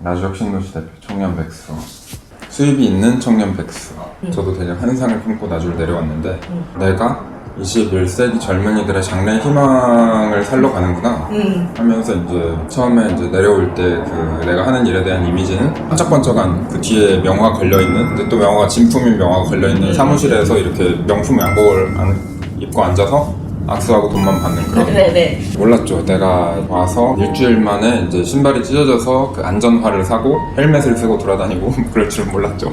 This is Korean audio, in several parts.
나주혁신도시 대표 청년 백수. 수입이 있는 청년 백수. 저도 되게 환상을 품고 나주를 내려왔는데 내가 21세기 젊은이들의 장래 희망을 살러 가는구나 하면서 이제 처음에 이제 내려올 때 그 내가 하는 일에 대한 이미지는 반짝반짝한 그 뒤에 명화 걸려있는, 근데 또 명화가 진품인 명화가 걸려있는 사무실에서 이렇게 명품 양복을 입고 앉아서 악수하고 돈만 받는 그런. 네네. 몰랐죠. 내가 와서 일주일 만에 이제 신발이 찢어져서 그 안전화를 사고 헬멧을 쓰고 돌아다니고 그럴 줄은 몰랐죠.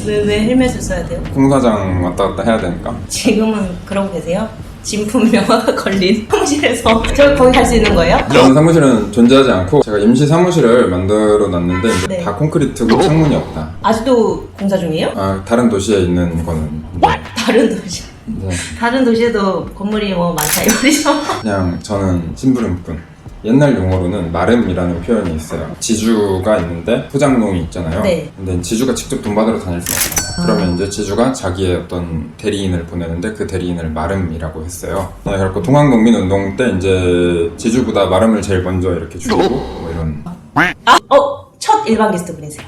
왜 헬멧을 써야 돼요? 공사장 왔다 갔다 해야 되니까. 지금은 그러고 계세요? 진품 명화가 걸린 사무실에서 저 거기 갈 수 있는 거예요? 그런 사무실은 존재하지 않고 제가 임시 사무실을 만들어 놨는데 이제 네. 다 콘크리트고 창문이 없다. 아직도 공사 중이에요? 다른 도시에 있는 거는 이제 다른 도시. 다른 도시에도 건물이 뭐 많다 이거죠? 그냥 저는 심부름꾼. 옛날 용어로는 마름이라는 표현이 있어요. 지주가 있는데 소장농이 있잖아요. 네. 근데 지주가 직접 돈 받으러 다닐 수 없어요. 그러면 이제 지주가 자기의 어떤 대리인을 보내는데 그 대리인을 마름이라고 했어요. 네, 그래서 동학농민운동 때 이제 지주보다 마름을 제일 먼저 이렇게 죽이고 뭐 이런. 첫 일반 게스트 분이세요.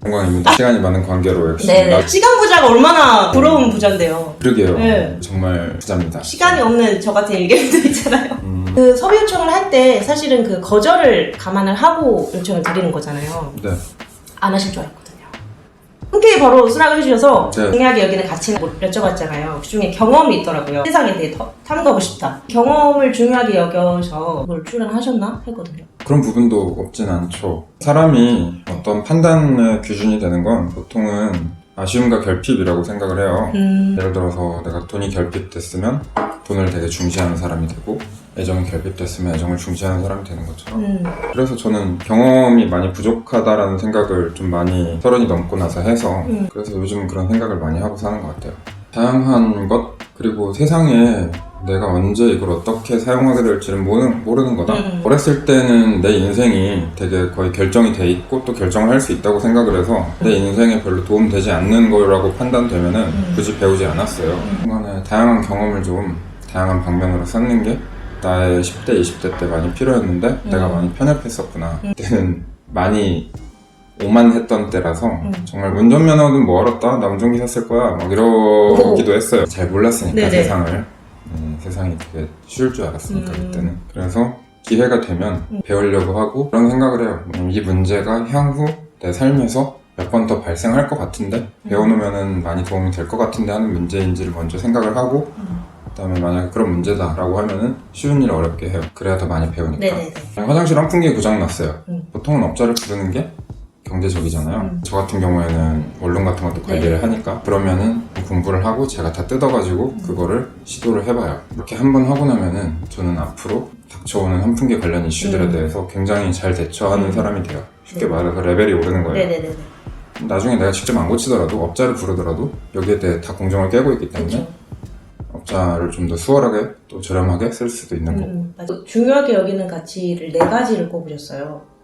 영광입니다. 시간이 많은 관계로 역시. 네네. 시간 부자가 얼마나 부러운 부자인데요. 그러게요. 네. 정말 부자입니다. 시간이 없는 저 같은 일개미도 있잖아요. 그 섭외 요청을 할 때 사실은 그 거절을 감안을 하고 요청을 드리는 거잖아요. 네. 안 하실 줄 알았거든요. 흔쾌히 바로 수락을 해주셔서 네. 중요하게 여기는 가치는 못 여쭤봤잖아요. 그 중에 경험이 있더라고요. 세상에 대해 더 탐구하고 싶다. 경험을 중요하게 여겨서 그걸 출연하셨나 했거든요. 그런 부분도 없진 않죠. 사람이 어떤 판단의 기준이 되는 건 보통은 아쉬움과 결핍이라고 생각을 해요. 예를 들어서 내가 돈이 결핍됐으면 돈을 되게 중시하는 사람이 되고 애정이 결핍됐으면 애정을 중시하는 사람이 되는 것처럼 그래서 저는 경험이 많이 부족하다라는 생각을 좀 많이 30이 넘고 나서 해서 그래서 요즘 그런 생각을 많이 하고 사는 것 같아요. 다양한 것 그리고 세상에 내가 언제 이걸 어떻게 사용하게 될지는 모르는 거다. 어렸을 때는 내 인생이 되게 거의 결정이 돼 있고 또 결정을 할 수 있다고 생각을 해서 내 인생에 별로 도움되지 않는 거라고 판단되면은 굳이 배우지 않았어요. 순간에 다양한 경험을 좀 다양한 방면으로 쌓는 게 나의 10대, 20대 때 많이 필요했는데 내가 많이 편협했었구나. 그때는 많이 오만했던 때라서 정말 운전면허는 뭐 알았다? 나 운전기사 쓸 거야 막 이러기도 했어요. 잘 몰랐으니까 네네. 세상을. 세상이 되게 쉬울 줄 알았으니까 그때는. 그래서 기회가 되면 배우려고 하고 그런 생각을 해요. 이 문제가 향후 내 삶에서 몇 번 더 발생할 것 같은데 배워놓으면 많이 도움이 될 것 같은데 하는 문제인지를 먼저 생각을 하고 그다음에 만약에 그런 문제다라고 하면은 쉬운 일을 어렵게 해요. 그래야 더 많이 배우니까. 네네네. 화장실 환풍기 고장났어요. 보통은 업자를 부르는 게 경제적이잖아요. 저 같은 경우에는 원룸 같은 것도 관리를 하니까 그러면은 공부를 하고 제가 다 뜯어가지고 그거를 시도를 해봐요. 이렇게 한번 하고 나면은 저는 앞으로 닥쳐오는 환풍기 관련 이슈들에 대해서 굉장히 잘 대처하는 사람이 돼요. 쉽게 말해서 레벨이 오르는 거예요. 네네네. 나중에 내가 직접 안 고치더라도 업자를 부르더라도 여기에 대해 다 공정을 깨고 있기 때문에 그쵸. 업자를 좀 더 수월하게 또 저렴하게 쓸 수도 있는 거고. 맞아. 중요하게 여기는 가치를 4가지를 꼽으셨어요.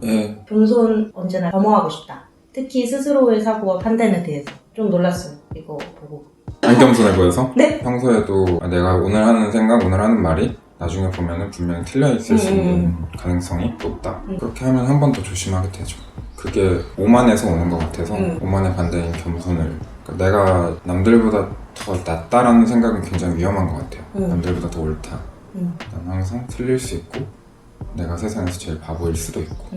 예, 겸손 언제나 겸허하고 싶다. 특히 스스로의 사고와 판단에 대해서 좀 놀랐어요. 이거 보고. 안 겸손해 보여서? 네? 평소에도 내가 오늘 하는 생각, 오늘 하는 말이 나중에 보면은 분명히 틀려 있을 수 있는 가능성이 높다. 그렇게 하면 한 번 더 조심하게 되죠. 그게 오만에서 오는 것 같아서 오만의 반대인 겸손을. 그러니까 내가 남들보다 더 낫다라는 생각은 굉장히 위험한 것 같아요. 남들보다 더 옳다. 난 항상 틀릴 수 있고 내가 세상에서 제일 바보일 수도 있고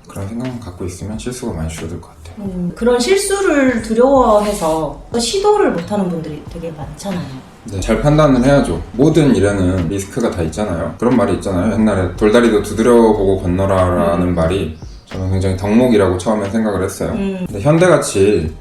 그런 생각만 갖고 있으면 실수가 많이 줄어들 것 같아요. 그런 실수를 두려워해서 시도를 못하는 분들이 되게 많잖아요. 네, 잘 판단을 해야죠. 모든 일에는 리스크가 다 있잖아요. 그런 말이 있잖아요. 옛날에 돌다리도 두드려보고 건너라라는 말이 저는 굉장히 덕목이라고 처음에 생각을 했어요. 근데 현대같이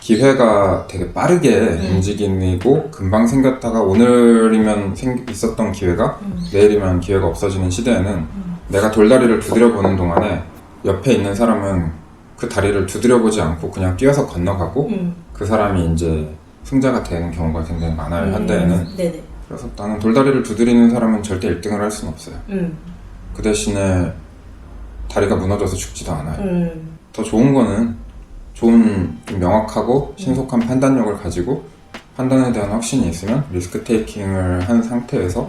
기회가 되게 빠르게 움직이고 금방 생겼다가 오늘이면 있었던 기회가 내일이면 기회가 없어지는 시대에는 내가 돌다리를 두드려보는 동안에 옆에 있는 사람은 그 다리를 두드려보지 않고 그냥 뛰어서 건너가고 그 사람이 이제 승자가 되는 경우가 굉장히 많아요. 현대에는. 네네. 그래서 나는 돌다리를 두드리는 사람은 절대 1등을 할 수는 없어요. 그 대신에 다리가 무너져서 죽지도 않아요. 더 좋은 거는 좋은 좀 명확하고 신속한 판단력을 가지고 판단에 대한 확신이 있으면 리스크 테이킹을 한 상태에서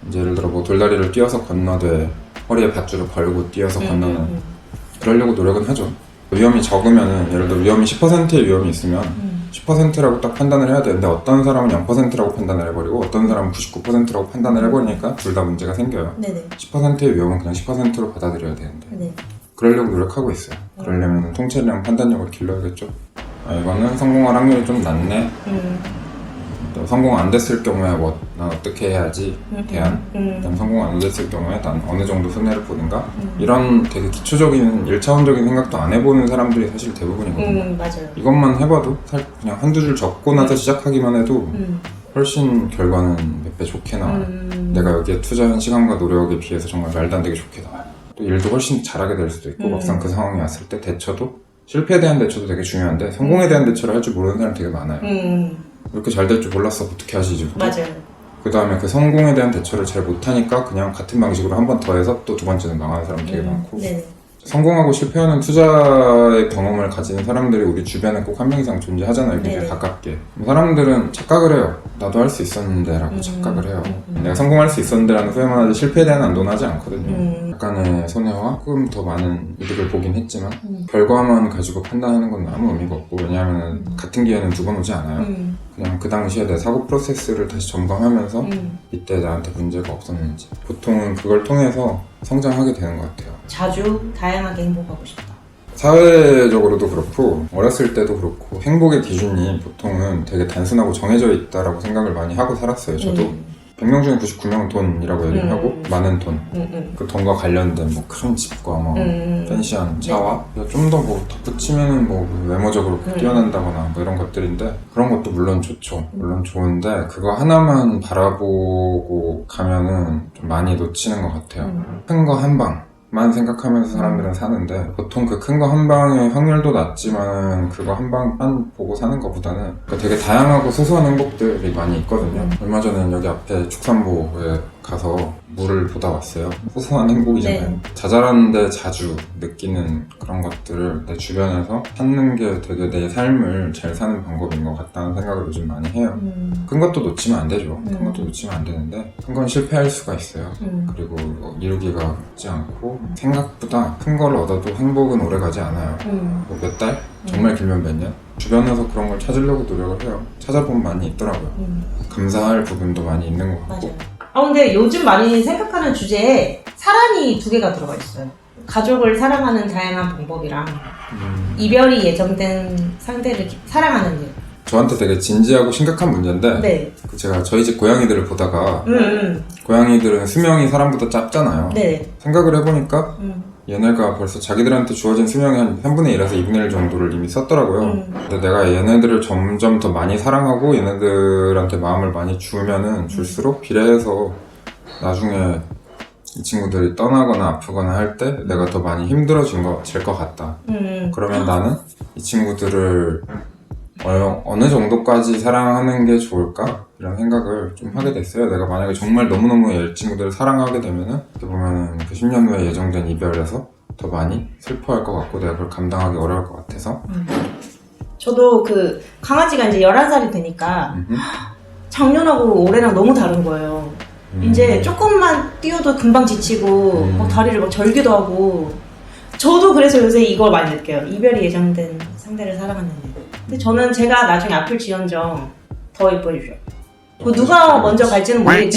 이제 예를 들어 뭐 돌다리를 뛰어서 건너되 허리에 밧줄을 걸고 뛰어서 건너는 그러려고 노력은 하죠. 위험이 적으면은 예를 들어 위험이 10%의 위험이 있으면 10%라고 딱 판단을 해야 되는데 어떤 사람은 0%라고 판단을 해버리고 어떤 사람은 99%라고 판단을 해버리니까 둘 다 문제가 생겨요. 네네. 10%의 위험은 그냥 10%로 받아들여야 되는데 네. 그러려고 노력하고 있어요. 그러려면 통찰이랑 판단력을 길러야겠죠. 아, 이거는 성공할 확률이 좀 낮네. 또 성공 안 됐을 경우에 뭐 난 어떻게 해야지 대안. 그다음 성공 안 됐을 경우에 난 어느 정도 손해를 보는가. 이런 되게 기초적인 1차원적인 생각도 안 해보는 사람들이 사실 대부분이거든요. 맞아요. 이것만 해봐도 그냥 한두 줄 적고 나서 시작하기만 해도 훨씬 결과는 몇 배 좋게 나와요. 내가 여기에 투자한 시간과 노력에 비해서 정말 말도 안 되게 좋게 나와요. 또 일도 훨씬 잘하게 될 수도 있고 막상 그 상황이 왔을 때 대처도 실패에 대한 대처도 되게 중요한데 성공에 대한 대처를 할 줄 모르는 사람 되게 많아요. 이렇게 잘 될 줄 몰랐어 어떻게 하지 이제부터. 맞아요. 그 다음에 그 성공에 대한 대처를 잘 못하니까 그냥 같은 방식으로 한 번 더 해서 또 두 번째는 망하는 사람 되게 많고. 네네. 성공하고 실패하는 투자의 경험을 가진 사람들이 우리 주변에 꼭 한 명 이상 존재하잖아요. 굉장히 네네. 가깝게. 사람들은 착각을 해요. 나도 할 수 있었는데 라고 착각을 해요. 내가 성공할 수 있었는데 라는 후회만 하지 실패에 대한 안도는 하지 않거든요. 약간의 손해와 조금 더 많은 이득을 보긴 했지만 결과만 가지고 판단하는 건 아무 의미가 없고 왜냐하면 같은 기회는 두 번 오지 않아요. 그냥 그 당시에 내 사고 프로세스를 다시 점검하면서 이때 나한테 문제가 없었는지 보통은 그걸 통해서 성장하게 되는 것 같아요. 자주 다양하게 행복하고 싶다. 사회적으로도 그렇고 어렸을 때도 그렇고 행복의 기준이 보통은 되게 단순하고 정해져 있다라고 생각을 많이 하고 살았어요. 저도 100명 중에 99명은 돈이라고 얘기를 하고 많은 돈, 그 돈과 관련된 뭐 큰 집과 뭐 펜션, 차와 좀 더 뭐 덧붙이면은 뭐 외모적으로 뛰어난다거나 뭐 이런 것들인데 그런 것도 물론 좋죠. 물론 좋은데 그거 하나만 바라보고 가면은 좀 많이 놓치는 것 같아요. 큰 거 한 방만 생각하면서 사람들은 사는데 보통 그 큰 거 한 방의 확률도 낮지만 그거 한 방만 보고 사는 것보다는 되게 다양하고 소소한 행복들이 많이 있거든요. 얼마 전에 여기 앞에 축산보에 가서 물을 보다 왔어요. 소소한 행복이잖아요. 네. 자잘한데 자주 느끼는 그런 것들을 내 주변에서 찾는 게 되게 내 삶을 잘 사는 방법인 것 같다는 생각을 요즘 많이 해요. 큰 것도 놓치면 안 되죠. 큰 것도 놓치면 안 되는데 큰 건 실패할 수가 있어요. 그리고 이루기가 쉽지 않고 생각보다 큰 걸 얻어도 행복은 오래가지 않아요. 뭐 몇 달? 정말 길면 몇 년? 주변에서 그런 걸 찾으려고 노력을 해요. 찾아보면 많이 있더라고요. 감사할 부분도 많이 있는 것 같고. 맞아요. 근데 요즘 많이 생각하는 주제에 사랑이 두 개가 들어가 있어요. 가족을 사랑하는 다양한 방법이랑 이별이 예정된 상대를 사랑하는 일. 저한테 되게 진지하고 심각한 문제인데 네. 제가 저희 집 고양이들을 보다가 음. 고양이들은 수명이 사람보다 짧잖아요. 네. 생각을 해보니까 얘네가 벌써 자기들한테 주어진 수명의 한 3분의 1에서 2분의 1 정도를 이미 썼더라고요. 근데 내가 얘네들을 점점 더 많이 사랑하고 얘네들한테 마음을 많이 주면은 줄수록 비례해서 나중에 이 친구들이 떠나거나 아프거나 할 때 내가 더 많이 힘들어질 것 같다. 그러면 나는 이 친구들을 어느 정도까지 사랑하는 게 좋을까? 이런 생각을 좀 하게 됐어요. 내가 만약에 정말 너무너무 이 친구들을 사랑하게 되면은 어떻게 보면은 그 10년 후에 예정된 이별에서 더 많이 슬퍼할 것 같고 내가 그걸 감당하기 어려울 것 같아서 저도 그 강아지가 이제 11살이 되니까 작년하고 올해랑 너무 다른 거예요. 이제 조금만 뛰어도 금방 지치고 막 다리를 막 절기도 하고 저도 그래서 요새 이걸 많이 느껴요. 이별이 예정된 상대를 사랑하는 일. 근데 저는 제가 나중에 아플지언정 더 이뻐해 주죠. 뭐 누가 먼저 갈지는 모르겠지만